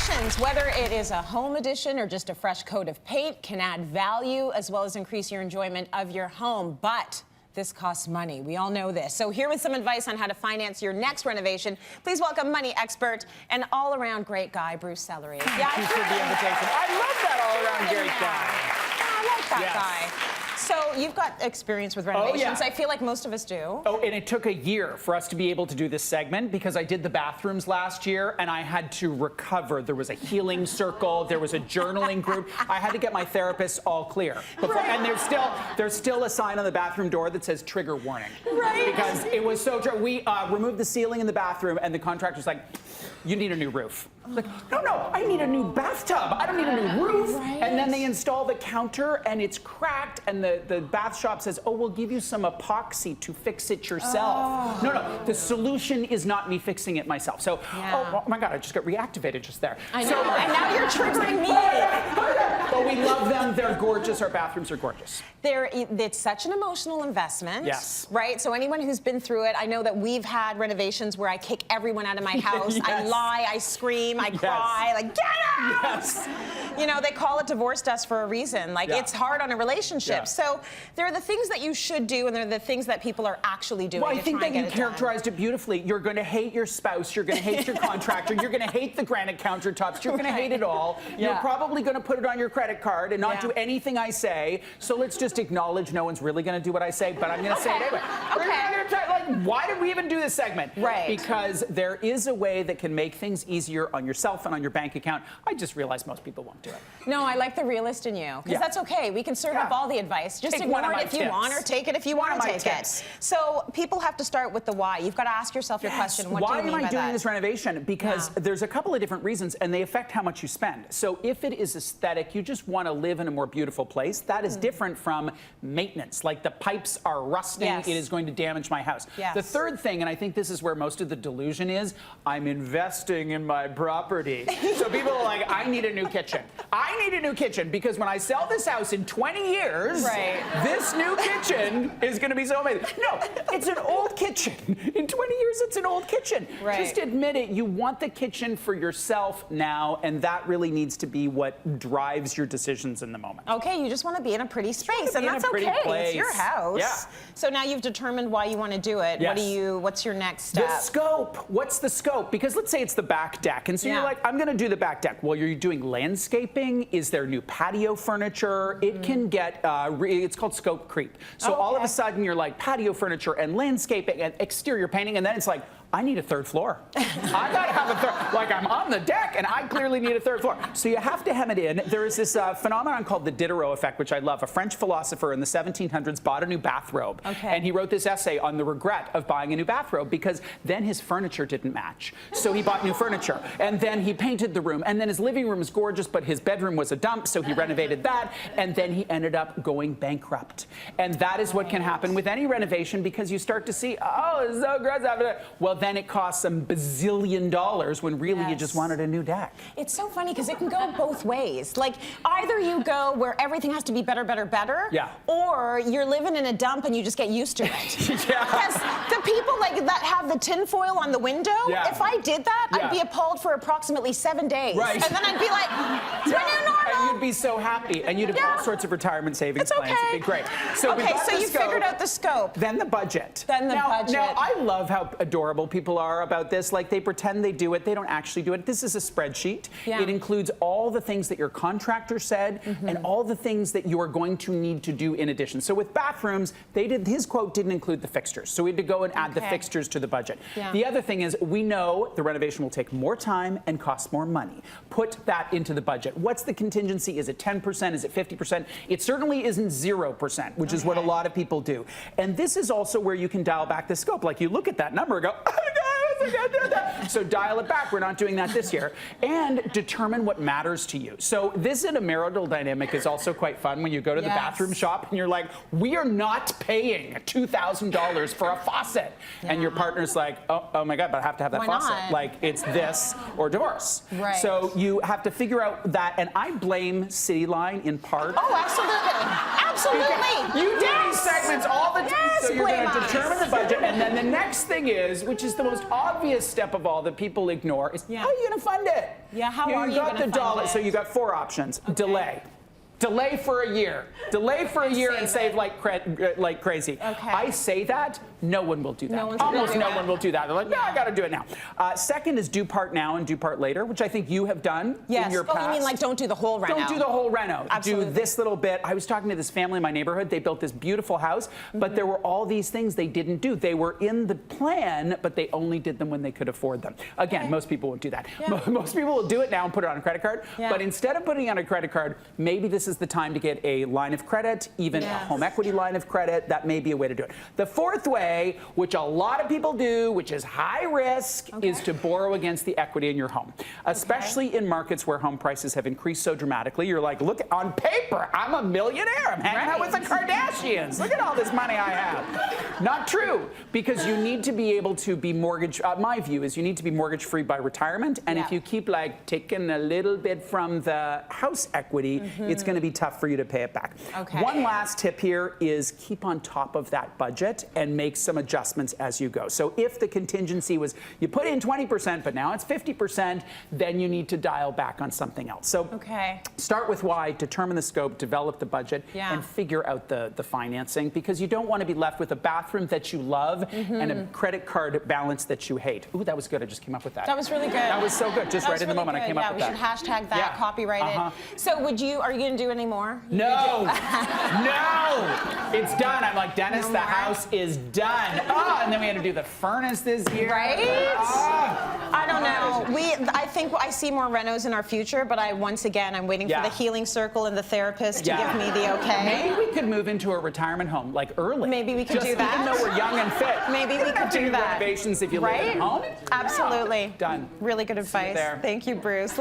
Renovations, whether it is a home addition or just a fresh coat of paint, can add value as well as increase your enjoyment of your home. But this costs money. We all know this. So here with some advice on how to finance your next renovation, please welcome money expert and all-around great guy, Bruce Sellery. Thank you for the invitation. I love that all-around great guy. I like that guy. So you've got experience with renovations. I feel like most of us do. Oh, and it took a year for us to be able to do this segment because I did the bathrooms last year and I had to recover. There was a healing circle. There was a journaling group. I had to get my therapist all clear. Before, and there's still a sign on the bathroom door that says trigger warning. Right. Because it was so true. We removed the ceiling in the bathroom and the contractor's like, you need a new roof. I was like, no, I need a new bathtub. I don't need a new roof. Right. And then they install the counter and it's cracked and the bath shop says, oh, we'll give you some epoxy to fix it yourself. No, the solution is not me fixing it myself. So, oh my God, I just got reactivated just there. I know, and now you're triggering me. But we love them. They're gorgeous. Our bathrooms are gorgeous. It's such an emotional investment. Yes. Right? So anyone who's been through it, I know that we've had renovations where I kick everyone out of my house. Yes. I lie, I scream, I cry, like, get out! Yes. You know, they call it divorce dust for a reason. Like, it's hard on a relationship. So there are the things that you should do, and there are the things that people are actually doing. Well, I think that you characterized it beautifully. You're going to hate your spouse. You're going to hate your contractor. You're going to hate the granite countertops. You're going to hate it all. You're probably going to put it on your credit card and not do anything I say. So let's just acknowledge no one's really going to do what I say, but I'm going to say it anyway. Like, why did we even do this segment? Right. Because there is a way that can make things easier on yourself and on your bank account. I just realized most people won't do it. No, I like the realist in you, because that's okay. We can serve up all the advice. Just ignore it if you want, or take it if you want to take it. So people have to start with the why. You've got to ask yourself your question, what do you mean by that? Why am I doing this renovation? Because there's a couple of different reasons, and they affect how much you spend. So if it is aesthetic, you just want to live in a more beautiful place, that is different from maintenance. Like the pipes are rusting, it is going to damage my house. The third thing, and I think this is where most of the delusion is, I'm investing in my property. So people are like, I need a new kitchen. I need a new kitchen because when I sell this house in 20 years, this new kitchen is going to be so amazing. No, it's an old kitchen. In 20 years, it's an old kitchen. Just admit it. You want the kitchen for yourself now, and that really needs to be what drives your decisions in the moment. Okay, you just want to be in a pretty space, and that's okay. It's your house. So now you've determined why you want to do it. What's your next step? The scope. What's the scope? Because let's say it's the back deck, and so you're like, I'm going to do the back deck. Well, you're doing landscaping. Is there new patio furniture? It can get, it's called scope creep. So all of a sudden you're like patio furniture and landscaping and exterior painting, and then it's like, I need a third floor. I gotta have a third, like I'm on the deck and I clearly need a third floor. So you have to hem it in. There is this phenomenon called the Diderot effect, which I love. A French philosopher in the 1700s bought a new bathrobe. And he wrote this essay on the regret of buying a new bathrobe because then his furniture didn't match. So he bought new furniture. And then he painted the room. And then his living room was gorgeous, but his bedroom was a dump, so he renovated that. And then he ended up going bankrupt. And that is what can happen with any renovation because you start to see, oh, it's so gross. Well, then it costs $1 bazillion when really you just wanted a new deck. It's so funny because it can go both ways. Like either you go where everything has to be better, or you're living in a dump and you just get used to it. Because the people like that have the tinfoil on the window, if I did that, I'd be appalled for approximately 7 days. And then I'd be like, it's my new normal. And you'd be so happy, and you'd have all sorts of retirement savings plans. It'd be great. So so you figured out the scope. Then the budget. Now, I love how adorable people are about this. Like they pretend they do it, they don't actually do it. This is a spreadsheet. It includes all the things that your contractor said and all the things that you are going to need to do in addition. So with bathrooms, his quote didn't include the fixtures. So we had to go and add the fixtures to the budget. The other thing is we know the renovation will take more time and cost more money. Put that into the budget. What's the contingency? Is it 10%? Is it 50%? It certainly isn't 0%, which is what a lot of people do. And this is also where you can dial back the scope. Like you look at that number and go, oh my God, so dial it back. We're not doing that this year. And determine what matters to you. So this in a marital dynamic is also quite fun when you go to the bathroom shop and you're like, we are not paying $2,000 for a faucet. And your partner's like, oh my God, but I have to have that faucet. Like it's this or divorce. So you have to figure out that, and I blame Cityline in part. Oh, absolutely. Absolutely. You do these segments all the time. Yes, So you're going to blame us. determine the budget, and then the next thing is, which is the most obvious step of all that people ignore, is how are you going to fund it? Yeah, how are you going to fund it? So you got 4 options. Okay. Delay for a year. Delay for a year and save like crazy. Okay. I say that, no one will do that. Almost no one will do that. They're like, no, I got to do it now. Second is do part now and do part later, which I think you have done in your past. Oh, you mean like don't do the whole reno? Don't do the whole reno. Absolutely. Do this little bit. I was talking to this family in my neighborhood. They built this beautiful house, but there were all these things they didn't do. They were in the plan, but they only did them when they could afford them. Again, most people won't do that. Yeah. Most people will do it now and put it on a credit card. Yeah. But instead of putting it on a credit card, maybe this is the time to get a line of credit, even a home equity line of credit. That may be a way to do it. The fourth way, which a lot of people do, which is high risk, is to borrow against the equity in your home, especially in markets where home prices have increased so dramatically. You're like, look, on paper, I'm a millionaire. I'm hanging out with the Kardashians. Look at all this money I have. Not true, because you need to be able to be mortgage. My view is you need to be mortgage free by retirement, and if you keep like taking a little bit from the house equity, it's going to be tough for you to pay it back. Okay. One last tip here is keep on top of that budget and make some adjustments as you go. So if the contingency was you put in 20%, but now it's 50%, then you need to dial back on something else. So start with why, determine the scope, develop the budget, and figure out the financing, because you don't want to be left with a bathroom that you love and a credit card balance that you hate. Ooh, that was good. I just came up with that. That was really good. That was so good. Just right in the moment I came up with that. Yeah, we should hashtag that, copyright it. So are you going to do any more? No, no, it's done. I'm like, Dennis, the house is done. Oh, and then we had to do the furnace this year. Right? Oh. I don't know. I think I see more renos in our future, but I'm waiting for the healing circle and the therapist to give me the okay. Maybe we could move into a retirement home, like early. Maybe we could do that. Even though we're young and fit. Maybe we could do that. Renovations if you live at home. Absolutely. Done. Really good advice. Thank you, Bruce.